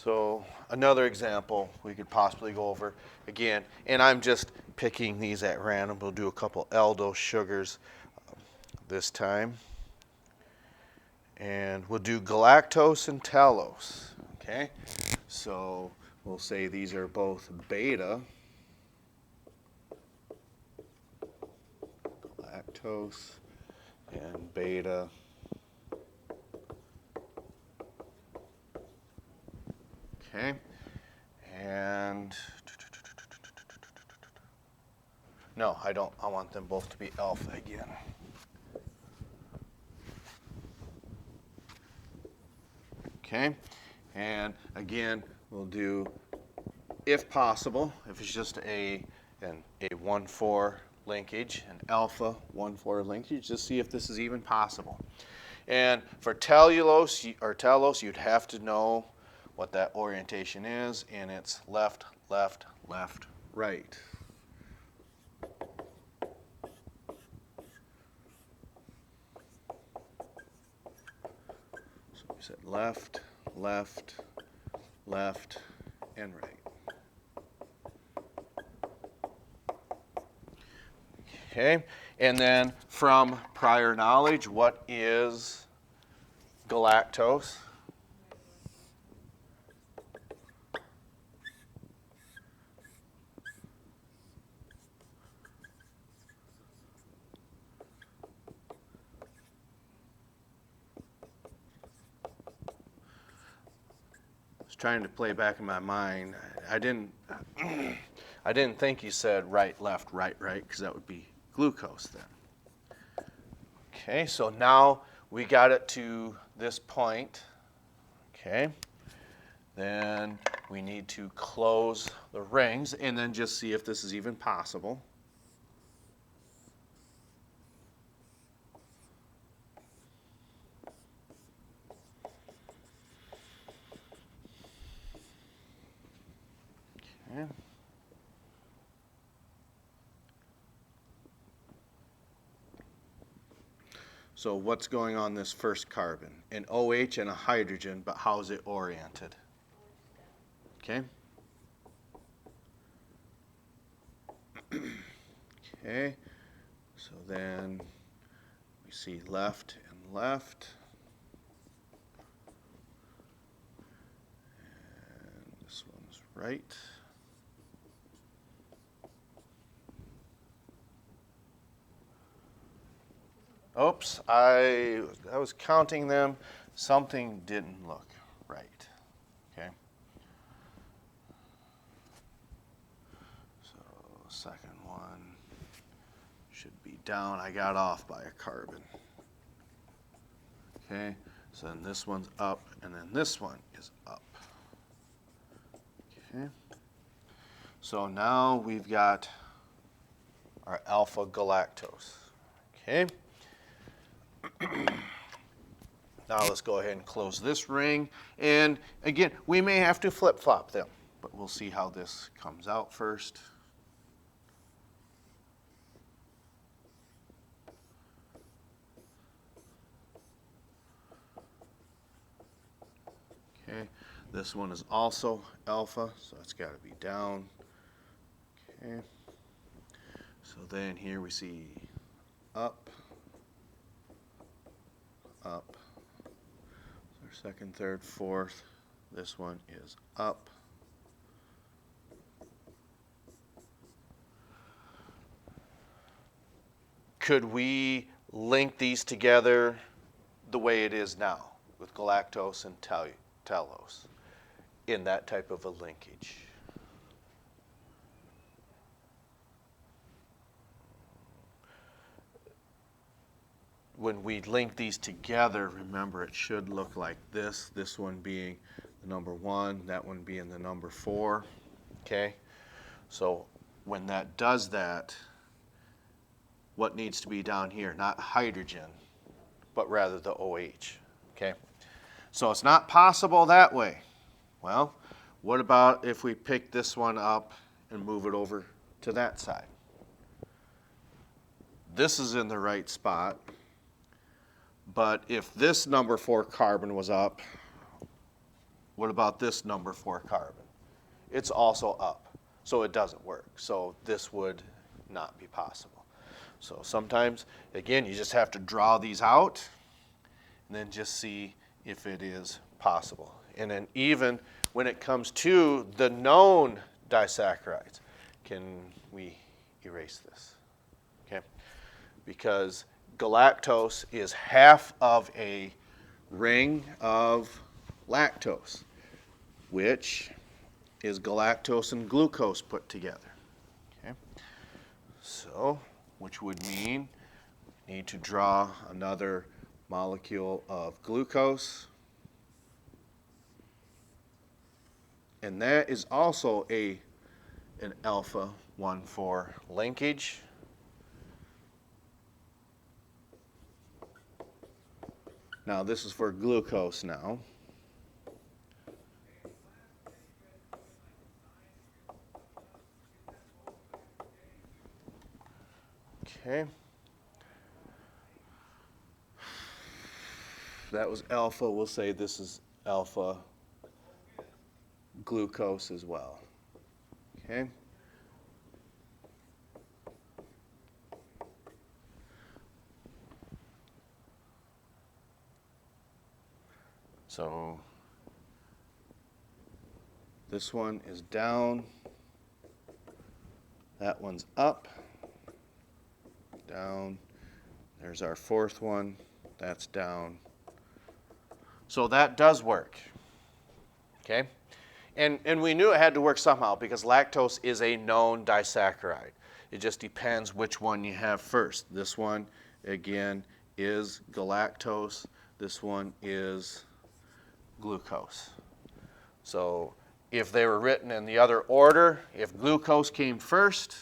So another example we could possibly go over again, and I'm just picking these at random. We'll do a couple aldose sugars this time. And we'll do galactose and talose, okay? So we'll say these are both beta, galactose and beta. Okay, and no, I don't. I want them both to be alpha again. Okay, and again, we'll do, if possible, if it's just a 1,4 linkage, an alpha 1,4 linkage, just see if this is even possible. And for tellulose or talose, you'd have to know what that orientation is, and it's left, left, left, right. So we said left, left, left, and right. Okay, and then from prior knowledge, what is galactose? Trying to play back in my mind. I didn't think you said right, left, right, right, because that would be glucose then. Okay, so now we got it to this point. Okay, then we need to close the rings and then just see if this is even possible. Okay. So what's going on this first carbon? An OH and a hydrogen, but how is it oriented? Okay. Okay, so then we see left and left. And this one's right. Oops, I was counting them. Something didn't look right. Okay. So second one should be down. I got off by a carbon. Okay, so then this one's up, and then this one is up. Okay. So now we've got our alpha galactose. Okay. Now let's go ahead and close this ring. And again, we may have to flip-flop them, but we'll see how this comes out first. Okay, this one is also alpha, so it's got to be down. Okay, so then here we see up, up. So second, third, fourth. This one is up. Could we link these together the way it is now with galactose and talose in that type of a linkage? When we link these together, remember it should look like this one being the number 1, that one being the number 4, okay? So when that does that, what needs to be down here? Not hydrogen, but rather the OH, okay? So it's not possible that way. Well, what about if we pick this one up and move it over to that side? This is in the right spot. But if this number 4 carbon was up, What about this number 4 carbon? It's also up, so it doesn't work. So this would not be possible. So sometimes, again, you just have to draw these out and then just see if it is possible. And then even when it comes to the known disaccharides, can we erase this? Okay, because galactose is half of a ring of lactose, which is galactose and glucose put together. Okay, so which would mean we need to draw another molecule of glucose, and that is also an alpha 1,4 linkage. Now this is for glucose now. Okay. That was alpha. We'll say this is alpha glucose as well. Okay. So this one is down. That one's up. Down. There's our 4th one. That's down. So that does work. Okay? And we knew it had to work somehow because lactose is a known disaccharide. It just depends which one you have first. This one, again, is galactose. This one is glucose. So if they were written in the other order, if glucose came first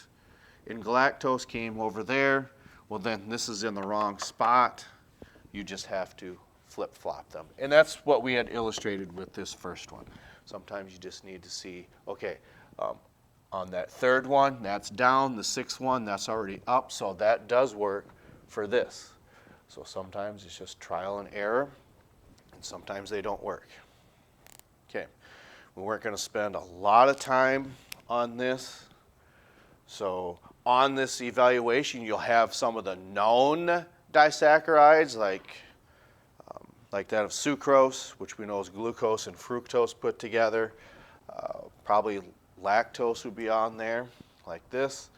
and galactose came over there, well then this is in the wrong spot. You just have to flip-flop them. And that's what we had illustrated with this first one. Sometimes you just need to see, okay, on that 3rd one, that's down. The 6th one, that's already up. So that does work for this. So sometimes it's just trial and error, and sometimes they don't work. Okay, we weren't going to spend a lot of time on this. So on this evaluation, you'll have some of the known disaccharides like that of sucrose, which we know is glucose and fructose put together. Probably lactose would be on there, like this.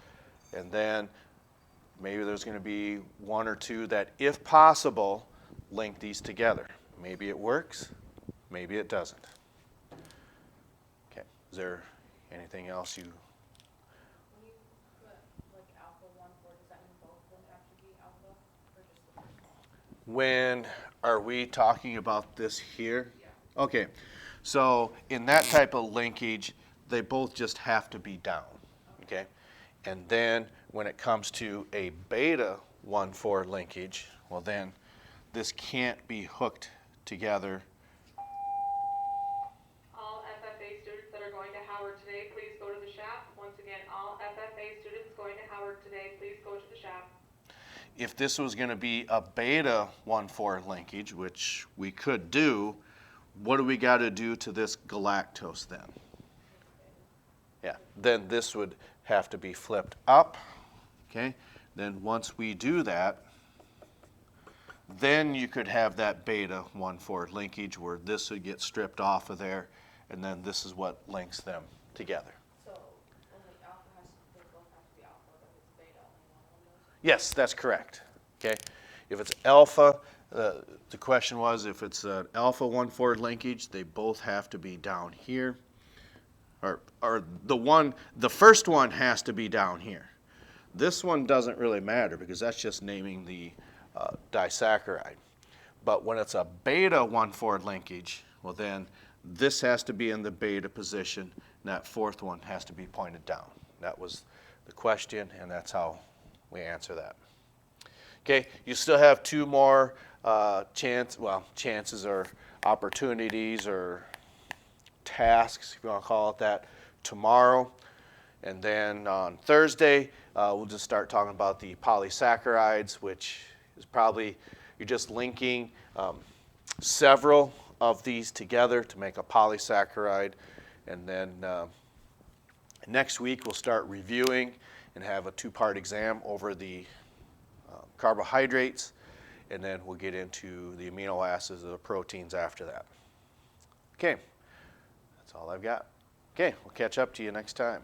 And then maybe there's going to be 1 or 2 that, if possible, link these together. Maybe it works, maybe it doesn't. Okay, is there anything else you... When you put like alpha 1,4, does that mean both of them have to be alpha, or just the first one? When are we talking about this here? Yeah. Okay, so in that type of linkage, they both just have to be down, okay? And then when it comes to a beta 1,4 linkage, well then this can't be hooked together. All FFA students that are going to Howard today, please go to the shop. Once again, all FFA students going to Howard today, please go to the shop. If this was going to be a beta 1,4 linkage, which we could do, what do we got to do to this galactose then? Yeah, then this would have to be flipped up, okay? Then once we do that, then you could have that beta 1,4 linkage where this would get stripped off of there, and then this is what links them together. So only alpha has to, they both have to be alpha, but if it's beta, only one of them does? Yes, that's correct, okay? If it's alpha, the question was if it's an alpha 1,4 linkage, they both have to be down here. Or the first one has to be down here. This one doesn't really matter because that's just naming the disaccharide. But when it's a beta 1,4 linkage, well then this has to be in the beta position, and that 4th one has to be pointed down. That was the question, and that's how we answer that. Okay, you still have 2 more chances or opportunities or tasks, if you want to call it that, tomorrow. And then on Thursday, we'll just start talking about the polysaccharides, which is probably, you're just linking several of these together to make a polysaccharide. And then next week we'll start reviewing and have a two-part exam over the carbohydrates, and then we'll get into the amino acids or the proteins after that. Okay, that's all I've got. Okay, we'll catch up to you next time.